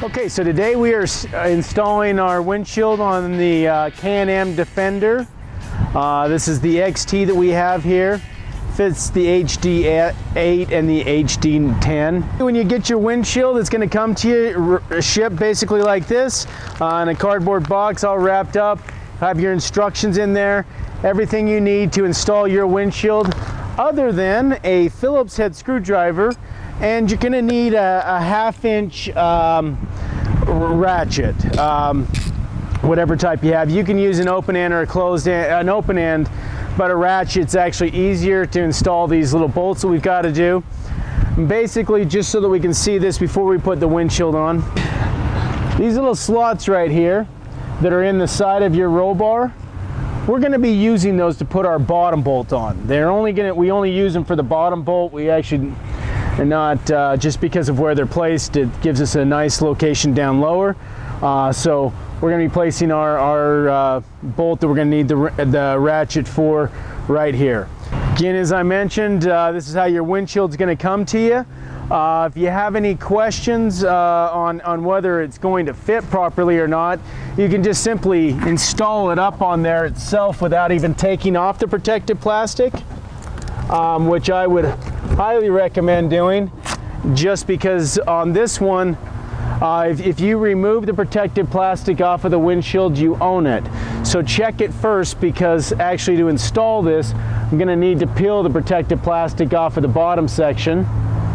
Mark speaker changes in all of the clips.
Speaker 1: Okay, so today we are installing our windshield on the Can-Am Defender. This is the XT that we have here. Fits the HD8 and the HD10. When you get your windshield, it's going to come to you shipped basically like this in a cardboard box all wrapped up. Have your instructions in there, everything you need to install your windshield other than a Phillips head screwdriver, and you're going to need a 1/2 inch ratchet, whatever type you have. You can use an open end or a closed end, an open end, but a ratchet's actually easier to install these little bolts that we've got to do. Basically, just so that we can see this before we put the windshield on, these little slots right here that are in the side of your roll bar, we're going to be using those to put our bottom bolt on. We only use them for the bottom bolt. We actually are not, just because of where they're placed, it gives us a nice location down lower. So we're going to be placing our bolt that we're going to need the ratchet for right here. Again, as I mentioned, this is how your windshield's going to come to you. If you have any questions on whether it's going to fit properly or not, you can just simply install it up on there itself without even taking off the protective plastic, which I would highly recommend doing, just because on this one, if you remove the protective plastic off of the windshield, you own it. So check it first, because actually to install this, I'm going to need to peel the protective plastic off of the bottom section,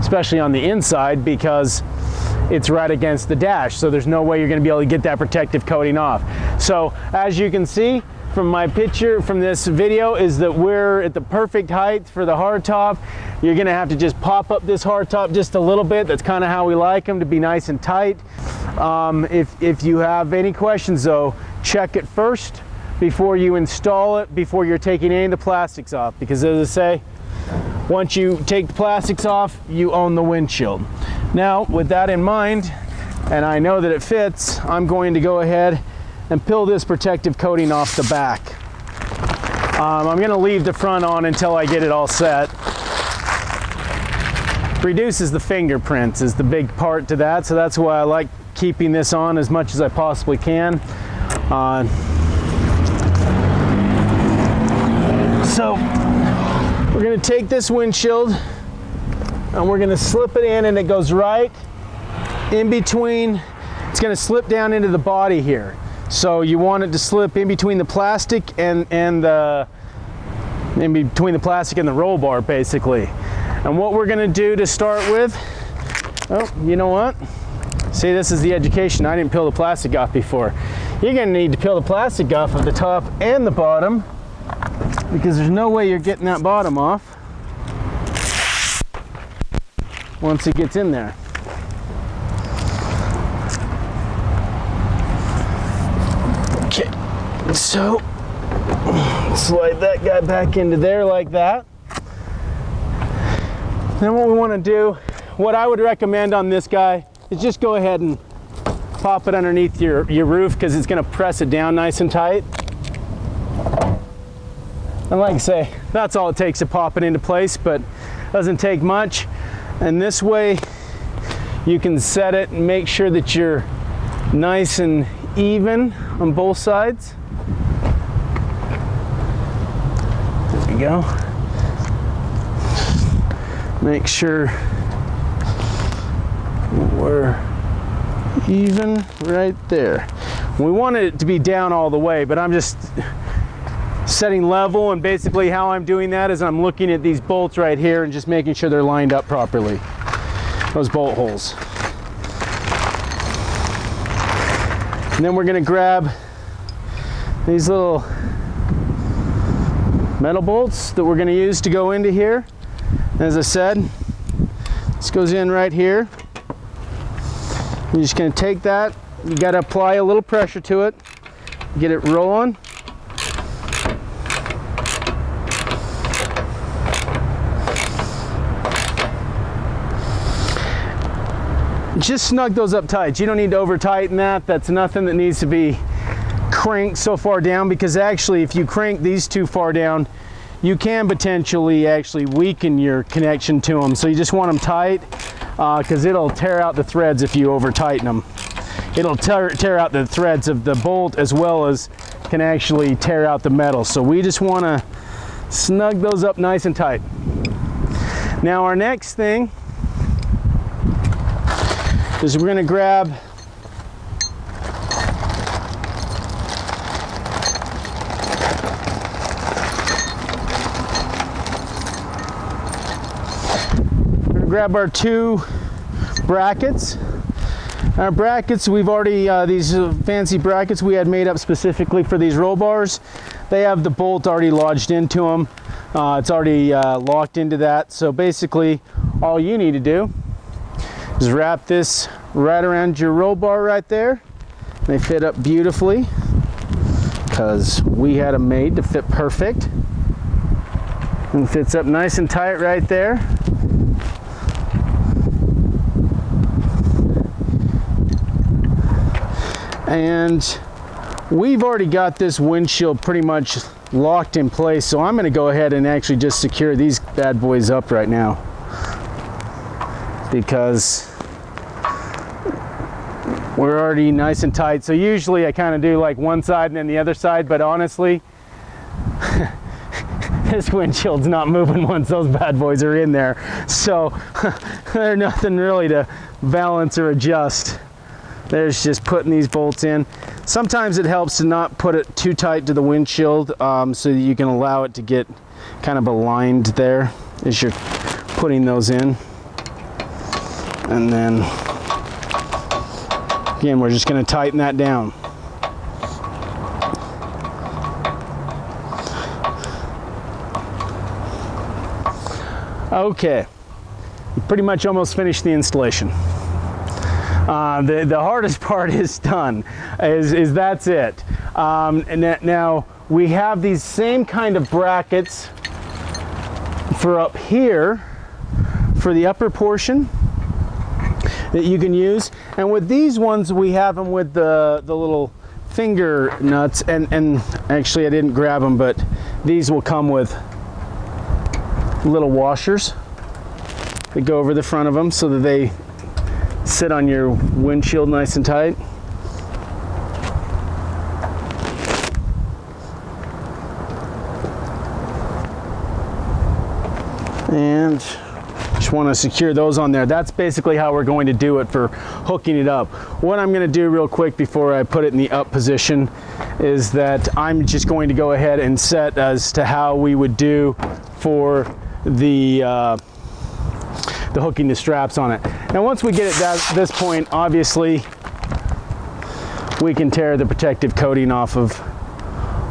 Speaker 1: especially on the inside, because it's right against the dash. So there's no way you're going to be able to get that protective coating off. So as you can see from my picture from this video, is that we're at the perfect height for the hardtop. You're going to have to just pop up this hardtop just a little bit. That's kind of how we like them, to be nice and tight. If you have any questions though, check it first before you install it, before you're taking any of the plastics off, because as I say, once you take the plastics off, you own the windshield. Now, with that in mind, and I know that it fits, I'm going to go ahead and peel this protective coating off the back. I'm going to leave the front on until I get it all set. Reduces the fingerprints is the big part to that, so that's why I like keeping this on as much as I possibly can. So we're going to take this windshield and we're going to slip it in, and it goes right in between. It's going to slip down into the body here. So you want it to slip in between the plastic and the roll bar, basically. And what we're going to do to start with, oh, you know what? See, this is the education. I didn't peel the plastic off before. You're going to need to peel the plastic off of the top and the bottom, because there's no way you're getting that bottom off once it gets in there. Okay, so slide that guy back into there like that. Then what we want to do, what I would recommend on this guy, is just go ahead and pop it underneath your roof, because it's going to press it down nice and tight. And like I say, that's all it takes to pop it into place, but doesn't take much. And this way you can set it and make sure that you're nice and even on both sides. There we go. Make sure we're even right there. We want it to be down all the way, but I'm just setting level, and basically how I'm doing that is I'm looking at these bolts right here and just making sure they're lined up properly, those bolt holes. And then we're going to grab these little metal bolts that we're going to use to go into here. As I said, this goes in right here. You're just going to take that, you got to apply a little pressure to it, get it rolling. Just snug those up tight. You don't need to over tighten that. That's nothing that needs to be cranked so far down, because actually if you crank these too far down, you can potentially actually weaken your connection to them. So you just want them tight, because it'll tear out the threads if you over tighten them. it'll tear out the threads of the bolt as well as can actually tear out the metal. So we just want to snug those up nice and tight. Now our next thing is we're going to grab our two brackets. Our brackets, we've already, these fancy brackets we had made up specifically for these roll bars. They have the bolt already lodged into them. It's already locked into that. So basically, all you need to do is wrap this right around your roll bar right there. They fit up beautifully because we had them made to fit perfect. And fits up nice and tight right there. And we've already got this windshield pretty much locked in place, so I'm going to go ahead and actually just secure these bad boys up right now, because we're already nice and tight. So usually I kind of do like one side and then the other side, but honestly this windshield's not moving once those bad boys are in there, so there's nothing really to balance or adjust. There's just putting these bolts in. Sometimes it helps to not put it too tight to the windshield, so that you can allow it to get kind of aligned there as you're putting those in. And then again, we're just going to tighten that down. Okay, pretty much almost finished the installation. The hardest part is done, is that's it. And now we have these same kind of brackets for up here for the upper portion that you can use. And with these ones, we have them with the little finger nuts, and actually I didn't grab them, but these will come with little washers that go over the front of them so that they sit on your windshield nice and tight. And just want to secure those on there. That's basically how we're going to do it for hooking it up. What I'm going to do real quick before I put it in the up position is that I'm just going to go ahead and set as to how we would do for the hooking the straps on it. Now once we get it at this point, obviously we can tear the protective coating off of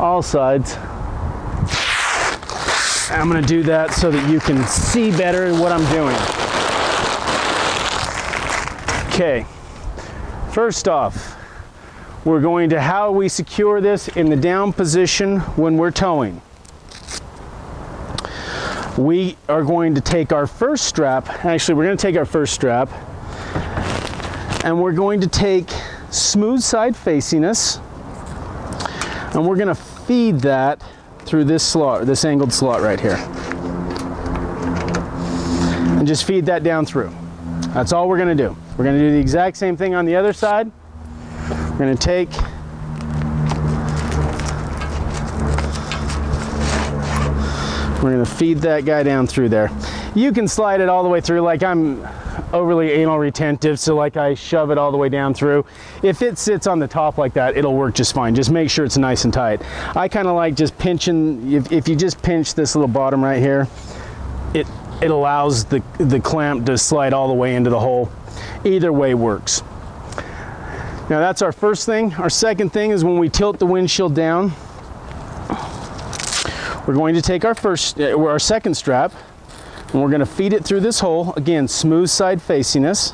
Speaker 1: all sides. I'm going to do that so that you can see better what I'm doing. Okay, first off, we're going to how we secure this in the down position when we're towing. We are going to take our first strap, actually we're going to take our first strap, and we're going to take smooth side facing us, and we're going to feed that through this slot, this angled slot right here. And just feed that down through. That's all we're going to do. We're going to do the exact same thing on the other side. We're going to take we're going to feed that guy down through there. You can slide it all the way through, like I'm overly anal retentive, so like I shove it all the way down through. If it sits on the top like that, it'll work just fine. Just make sure it's nice and tight. I kind of like just pinching, if you just pinch this little bottom right here, it allows the clamp to slide all the way into the hole. Either way works. Now that's our first thing. Our second thing is when we tilt the windshield down, we're going to take our second strap, and we're going to feed it through this hole. Again, smooth side facing us.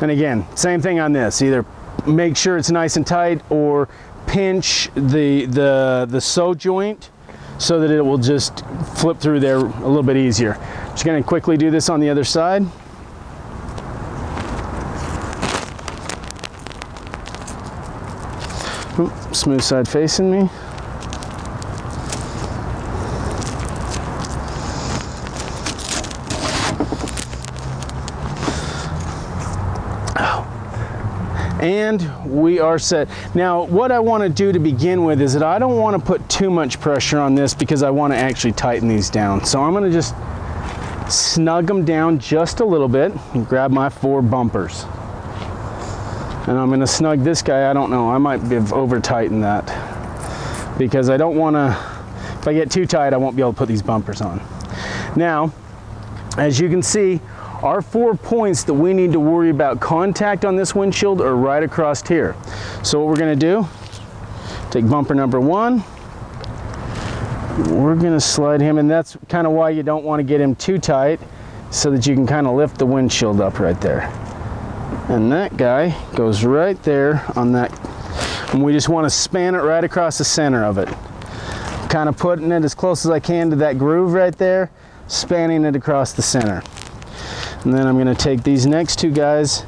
Speaker 1: And again, same thing on this. Either make sure it's nice and tight or pinch the sew joint so that it will just flip through there a little bit easier. Just going to quickly do this on the other side. Smooth side facing me. And we are set. Now, what I want to do to begin with is that I don't want to put too much pressure on this because I want to actually tighten these down. So I'm going to just snug them down just a little bit and grab my 4 bumpers. And I'm going to snug this guy. I don't know, I might have over tightened that because I don't want to, if I get too tight, I won't be able to put these bumpers on. Now, as you can see, our 4 points that we need to worry about contact on this windshield are right across here. So what we're going to do, take bumper number 1, we're going to slide him, and that's kind of why you don't want to get him too tight, so that you can kind of lift the windshield up right there. And that guy goes right there on that, and we just want to span it right across the center of it. Kind of putting it as close as I can to that groove right there, spanning it across the center. And then I'm going to take these next 2 guys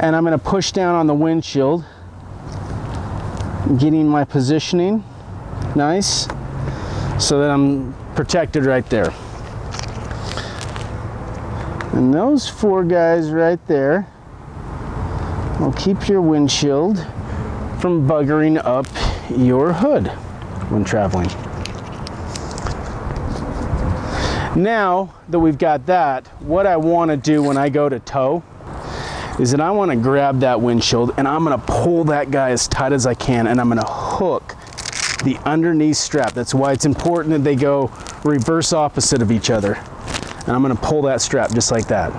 Speaker 1: and I'm going to push down on the windshield, getting my positioning nice so that I'm protected right there. And those 4 guys right there will keep your windshield from buggering up your hood when traveling. Now that we've got that, what I want to do when I go to tow is that I want to grab that windshield and I'm going to pull that guy as tight as I can, and I'm going to hook the underneath strap. That's why it's important that they go reverse opposite of each other. And I'm going to pull that strap just like that.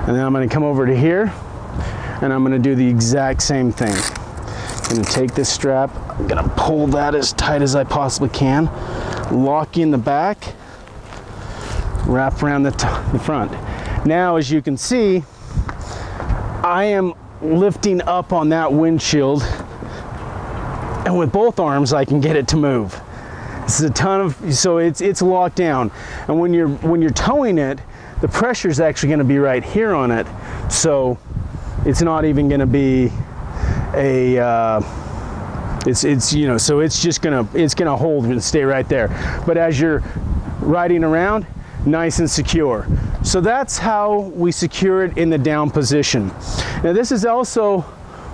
Speaker 1: And then I'm going to come over to here and I'm going to do the exact same thing. I'm going to take this strap, I'm going to pull that as tight as I possibly can, lock in the back, wrap around the front. Now, as you can see, I am lifting up on that windshield, and with both arms I can get it to move. This is a ton of, so it's locked down. And when you're towing it, the pressure is actually going to be right here on it, so it's not even going to be a you know, so it's just gonna hold and stay right there. But as you're riding around, nice and secure. So that's how we secure it in the down position. Now this is also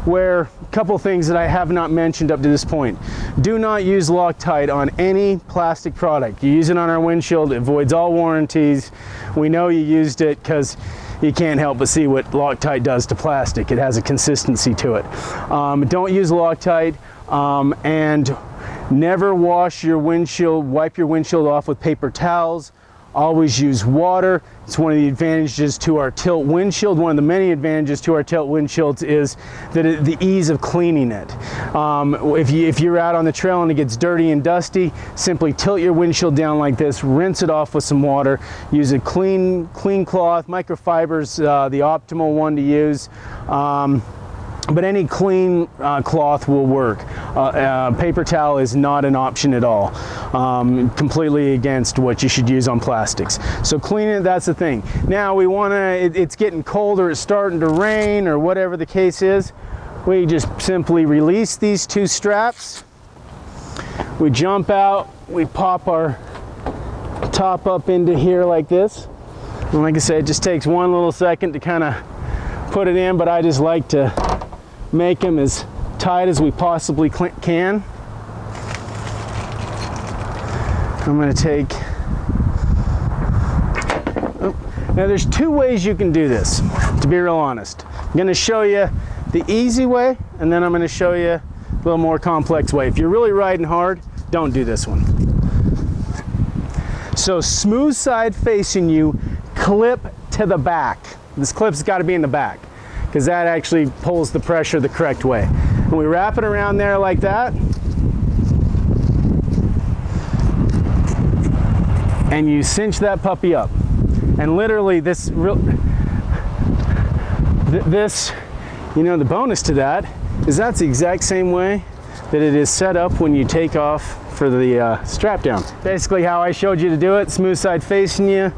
Speaker 1: where a couple things that I have not mentioned up to this point. Do not use Loctite on any plastic product. You use it on our windshield, it avoids all warranties. We know you used it because you can't help but see what Loctite does to plastic. It has a consistency to it. Don't use Loctite, and never wash your windshield, wipe your windshield off with paper towels. Always use water. It's one of the advantages to our tilt windshield. One of the many advantages to our tilt windshields is that the ease of cleaning it. If you're out on the trail and it gets dirty and dusty, simply tilt your windshield down like this, rinse it off with some water, use a clean cloth. Microfiber's the optimal one to use. But any clean cloth will work. Paper towel is not an option at all. Completely against what you should use on plastics. So clean it, that's the thing. Now we want to, it's getting cold or it's starting to rain or whatever the case is, we just simply release these 2 straps. We jump out, we pop our top up into here like this. And like I said, it just takes one little second to kind of put it in, but I just like to make them as tight as we possibly can. I'm going to take, now there's 2 ways you can do this, to be real honest. I'm going to show you the easy way, and then I'm going to show you a little more complex way. If you're really riding hard, don't do this one. So smooth side facing you, clip to the back. This clip's got to be in the back, because that actually pulls the pressure the correct way. And we wrap it around there like that, and you cinch that puppy up. And literally this, you know, the bonus to that is that's the exact same way that it is set up when you take off for the strap down. Basically how I showed you to do it, smooth side facing you,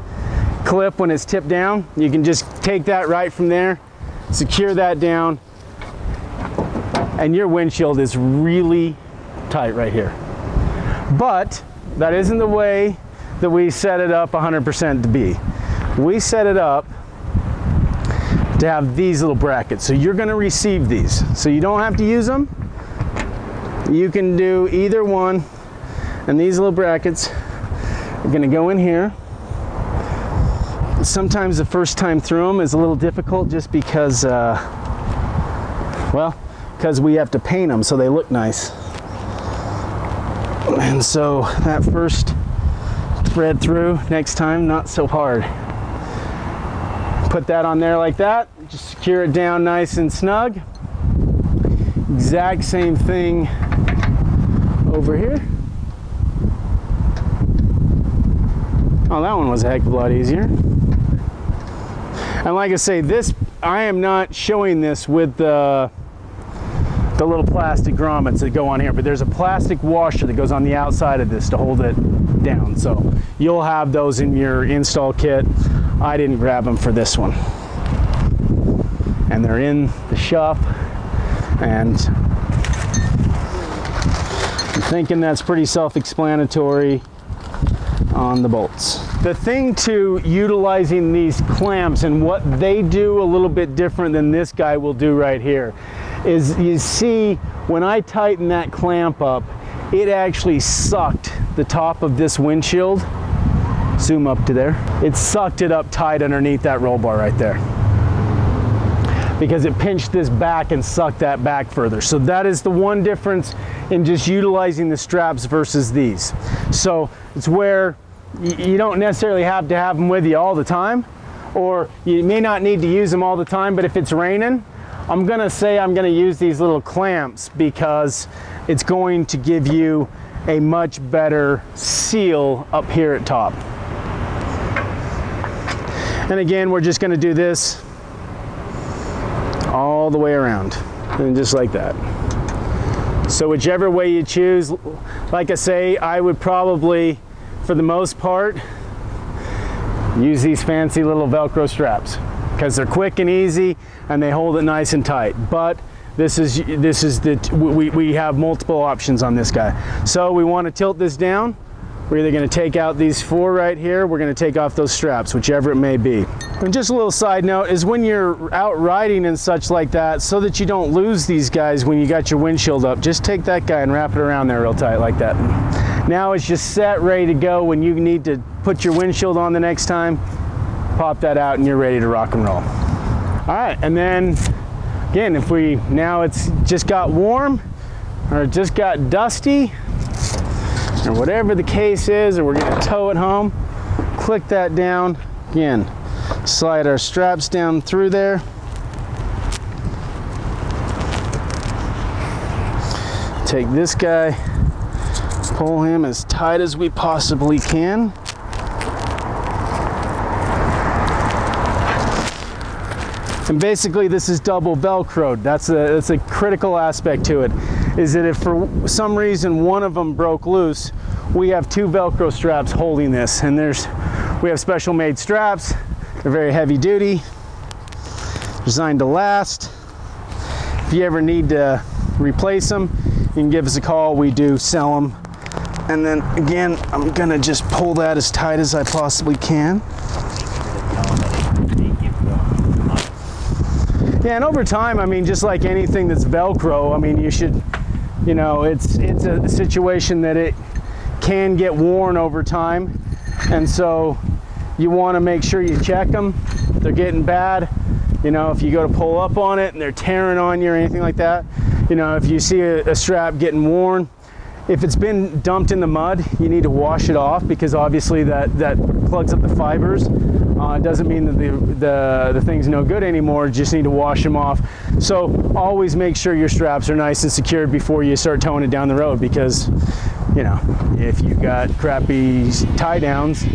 Speaker 1: clip when it's tipped down. You can just take that right from there, secure that down, and your windshield is really tight right here. But that isn't the way that we set it up 100% to be. We set it up to have these little brackets. So you're going to receive these. So you don't have to use them. You can do either one. And these little brackets are going to go in here. Sometimes the first time through them is a little difficult just because, well, because we have to paint them so they look nice. And so that first thread through, next time, not so hard. Put that on there like that, just secure it down nice and snug. Exact same thing over here. Oh, that one was a heck of a lot easier. And like I say, this, I am not showing this with the little plastic grommets that go on here, but there's a plastic washer that goes on the outside of this to hold it down. So you'll have those in your install kit. I didn't grab them for this one. And they're in the shop, and I'm thinking that's pretty self-explanatory on the bolts. The thing to utilizing these clamps and what they do a little bit different than this guy will do right here is, you see, when I tighten that clamp up, it actually sucked the top of this windshield. Zoom up to there. It sucked it up tight underneath that roll bar right there, because it pinched this back and sucked that back further. So that is the one difference in just utilizing the straps versus these. So it's where you don't necessarily have to have them with you all the time, or you may not need to use them all the time, but if it's raining, I'm gonna say I'm gonna use these little clamps because it's going to give you a much better seal up here at top. And again, we're just gonna do this all the way around, and just like that. So whichever way you choose, like I say, I would probably, for the most part, use these fancy little Velcro straps because they're quick and easy and they hold it nice and tight. But we have multiple options on this guy. So we want to tilt this down. We're either going to take out these four right here, we're going to take off those straps, whichever it may be. And just a little side note is, when you're out riding and such like that, so that you don't lose these guys when you got your windshield up, just take that guy and wrap it around there real tight like that. Now it's just set, ready to go. When you need to put your windshield on the next time, pop that out and you're ready to rock and roll. All right, and then again, if now it's just got warm or it just got dusty or whatever the case is, or we're gonna tow it home, click that down. Again, slide our straps down through there. Take this guy, pull him as tight as we possibly can. And basically this is double Velcroed. That's a critical aspect to it, is that if for some reason one of them broke loose, we have two Velcro straps holding this. And we have special made straps. They're very heavy duty, designed to last. If you ever need to replace them, you can give us a call. We do sell them. And then again, I'm gonna just pull that as tight as I possibly can. Yeah, and over time, I mean, just like anything that's Velcro, I mean, you should, you know, it's a situation that it can get worn over time. And so you want to make sure you check them. If they're getting bad, you know, if you go to pull up on it and they're tearing on you or anything like that, you know, if you see a strap getting worn, if it's been dumped in the mud, you need to wash it off, because obviously that plugs up the fibers. It doesn't mean that the thing's no good anymore, just need to wash them off. So always make sure your straps are nice and secured before you start towing it down the road, because, you know, if you got crappy tie downs,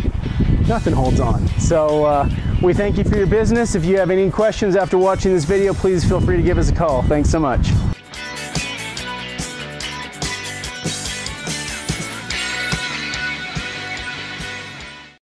Speaker 1: nothing holds on. So we thank you for your business. If you have any questions after watching this video, please feel free to give us a call. Thanks so much.